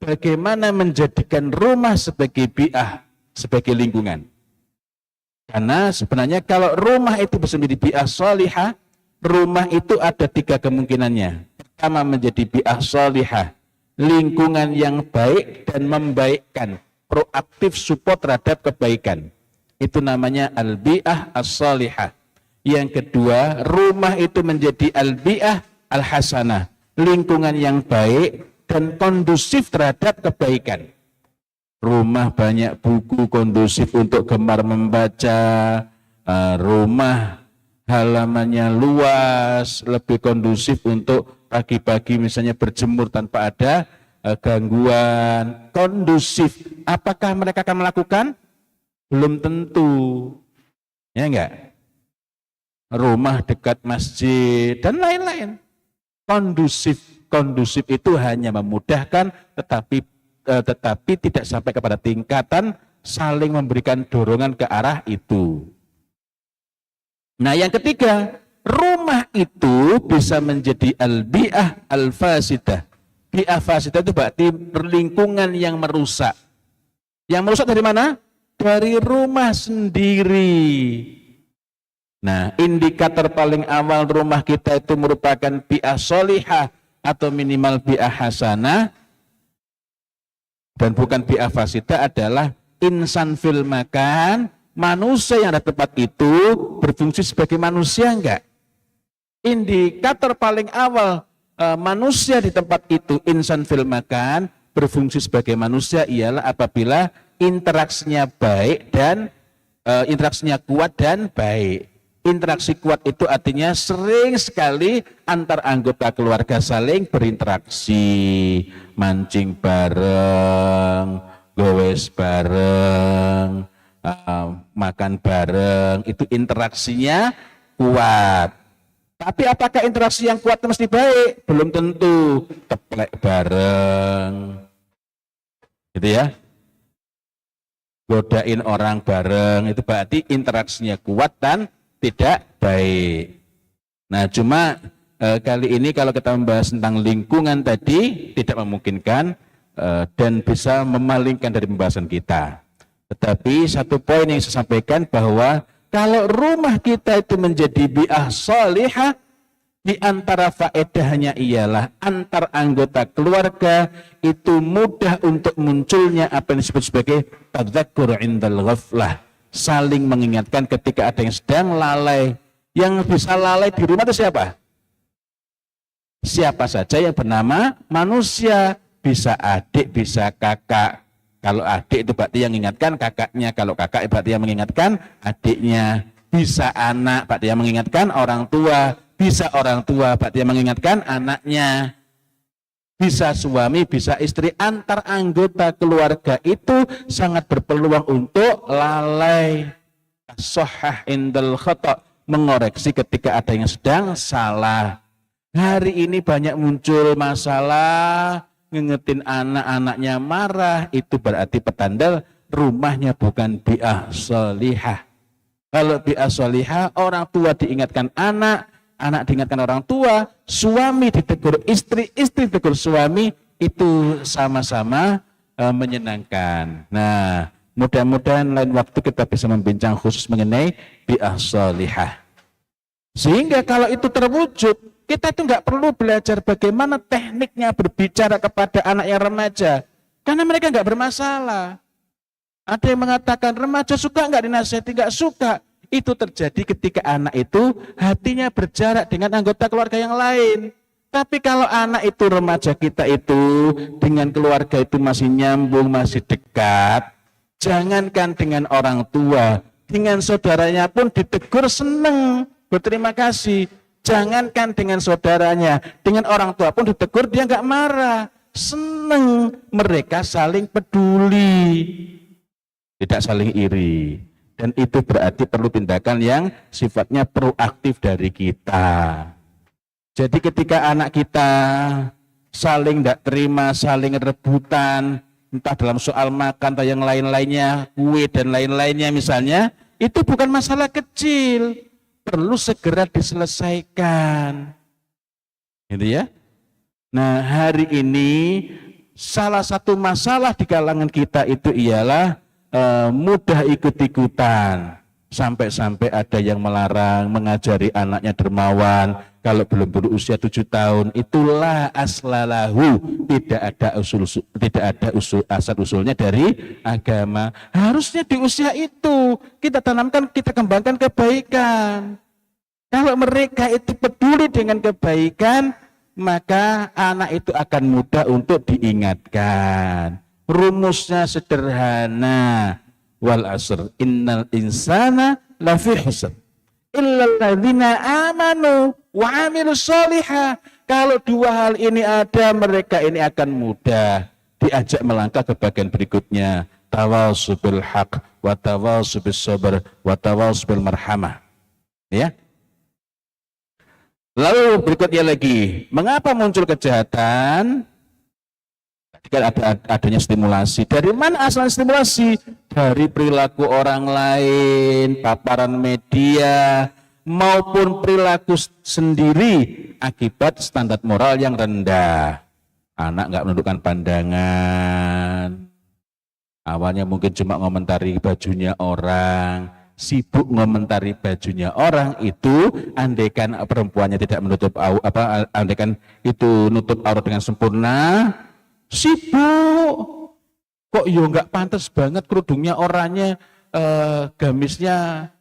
bagaimana menjadikan rumah sebagai bi'ah, sebagai lingkungan. Karena sebenarnya kalau rumah itu bisa menjadi bi'ah sholihah, rumah itu ada 3 kemungkinannya. Pertama, menjadi bi'ah sholihah, lingkungan yang baik dan membaikkan, proaktif support terhadap kebaikan. Itu namanya al-bi'ah as-sholihah. Yang kedua, rumah itu menjadi al-bi'ah al-hasanah, lingkungan yang baik dan kondusif terhadap kebaikan. Rumah banyak buku, kondusif untuk gemar membaca, rumah halamannya luas, lebih kondusif untuk pagi-pagi misalnya berjemur tanpa ada gangguan, kondusif. Apakah mereka akan melakukan? Belum tentu, ya enggak? Rumah dekat masjid dan lain-lain. Kondusif itu hanya memudahkan, tetapi tidak sampai kepada tingkatan saling memberikan dorongan ke arah itu. Nah, yang ketiga, rumah itu bisa menjadi al-bi'ah al-fasidah. Bi'ah fasidah itu berarti lingkungan yang merusak. Yang merusak dari mana? Dari rumah sendiri. Nah, indikator paling awal rumah kita itu merupakan bi'ah sholihah atau minimal bi'ah hasanah dan bukan bi'ah fasidah adalah insan fil makan, manusia yang ada tempat itu berfungsi sebagai manusia enggak? Indikator paling awal manusia di tempat itu insan fil makan berfungsi sebagai manusia ialah apabila interaksinya baik dan interaksinya kuat dan baik. Interaksi kuat itu artinya sering sekali antar anggota keluarga saling berinteraksi, mancing bareng, gowes bareng, makan bareng, itu interaksinya kuat. Tapi apakah interaksi yang kuat mesti baik? Belum tentu. Teplek bareng, gitu ya. Godain orang bareng, itu berarti interaksinya kuat dan tidak baik. Nah, cuma kali ini kalau kita membahas tentang lingkungan tadi tidak memungkinkan dan bisa memalingkan dari pembahasan kita. Tetapi satu poin yang saya sampaikan bahwa kalau rumah kita itu menjadi bi'ah sholihah, di antara faedahnya ialah antar anggota keluarga itu mudah untuk munculnya apa yang disebut sebagai tadzakkur indal ghaflah, saling mengingatkan ketika ada yang sedang lalai. Yang bisa lalai di rumah itu siapa? Siapa saja yang bernama manusia. Bisa adik, bisa kakak. Kalau adik itu berarti yang mengingatkan kakaknya. Kalau kakak berarti yang mengingatkan adiknya. Bisa anak berarti yang mengingatkan orang tua. Bisa orang tua berarti yang mengingatkan anaknya. Bisa suami, bisa istri, antar anggota keluarga itu sangat berpeluang untuk lalai. Shahah indal khata', mengoreksi ketika ada yang sedang salah. Hari ini banyak muncul masalah, ngingetin anak-anaknya marah, itu berarti petanda rumahnya bukan bi'ah sholihah. Kalau bi'ah sholihah, orang tua diingatkan anak, anak diingatkan orang tua, suami ditegur istri, istri ditegur suami, itu sama-sama menyenangkan. Nah, mudah-mudahan lain waktu kita bisa membincang khusus mengenai bi'ah sholihah. Sehingga kalau itu terwujud, kita itu nggak perlu belajar bagaimana tekniknya berbicara kepada anak yang remaja, karena mereka nggak bermasalah. Ada yang mengatakan remaja suka nggak dinasihati? Nggak suka. Itu terjadi ketika anak itu hatinya berjarak dengan anggota keluarga yang lain. Tapi kalau anak itu, remaja kita itu dengan keluarga itu masih nyambung, masih dekat, jangankan dengan orang tua, dengan saudaranya pun ditegur seneng, berterima kasih. Jangankan dengan saudaranya, dengan orang tua pun ditegur dia nggak marah, seneng. Mereka saling peduli, tidak saling iri. Dan itu berarti perlu tindakan yang sifatnya proaktif dari kita. Jadi ketika anak kita saling tidak terima, saling rebutan, entah dalam soal makan atau yang lain-lainnya, kue dan lain-lainnya misalnya, itu bukan masalah kecil, perlu segera diselesaikan. Gitu ya. Nah, hari ini salah satu masalah di kalangan kita itu ialah mudah ikut-ikutan. Sampai-sampai ada yang melarang mengajari anaknya dermawan kalau belum berusia 7 tahun. Itulah aslalahu, tidak ada usul asal usulnya dari agama. Harusnya di usia itu kita tanamkan, kita kembangkan kebaikan. Kalau mereka itu peduli dengan kebaikan, maka anak itu akan mudah untuk diingatkan. Rumusnya sederhana. Wal asr innal insana lafi khusr illal ladzina amanu wa amilus solihah. Kalau dua hal ini ada, mereka ini akan mudah diajak melangkah ke bagian berikutnya. Tawassul bil haq wa tawassul bis sabr wa tawassul bil marhamah. Ya. Lalu berikutnya lagi, mengapa muncul kejahatan? Ketika adanya stimulasi. Dari mana asal stimulasi? Dari perilaku orang lain, paparan media, maupun perilaku sendiri akibat standar moral yang rendah. Anak nggak menundukkan pandangan. Awalnya mungkin cuma ngomentari bajunya orang, sibuk ngomentari bajunya orang itu, andaikan perempuannya tidak menutup andaikan itu nutup aurat dengan sempurna, sibuk. Kok yo nggak pantas banget kerudungnya orangnya gamisnya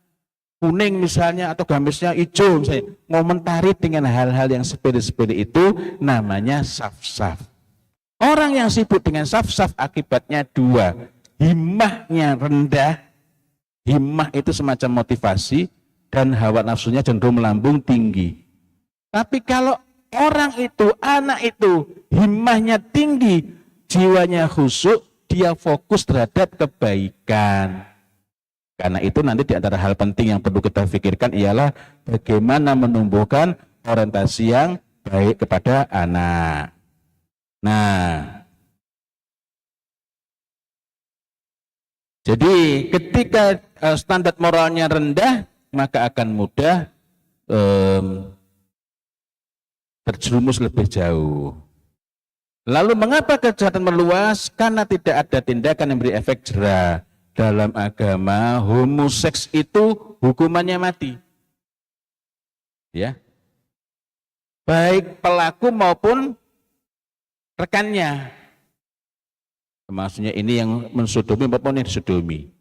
kuning misalnya atau gamisnya hijau misalnya. Ngomentari dengan hal-hal yang sepele-sepele itu namanya saf-saf. Orang yang sibuk dengan saf-saf akibatnya dua. Himmahnya rendah. Himmah itu semacam motivasi dan hawa nafsunya cenderung melambung tinggi. Tapi kalau orang itu, anak itu himmahnya tinggi, jiwanya khusyuk, dia fokus terhadap kebaikan. Karena itu nanti di antara hal penting yang perlu kita pikirkan ialah bagaimana menumbuhkan orientasi yang baik kepada anak. Nah, jadi ketika standar moralnya rendah, maka akan mudah terjerumus lebih jauh. Lalu mengapa kejahatan meluas? Karena tidak ada tindakan yang beri efek jera. Dalam agama, homoseks itu hukumannya mati. Ya. Baik pelaku maupun rekannya. Maksudnya ini yang mensodomi maupun yang disodomi.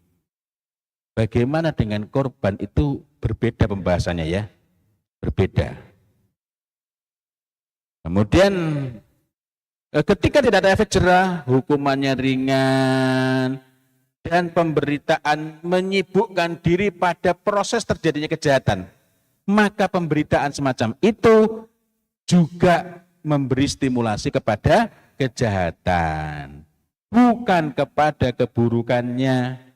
Bagaimana dengan korban itu berbeda pembahasannya ya? Berbeda. Kemudian ketika tidak ada efek jera, hukumannya ringan, dan pemberitaan menyibukkan diri pada proses terjadinya kejahatan, maka pemberitaan semacam itu juga memberi stimulasi kepada kejahatan, bukan kepada keburukannya.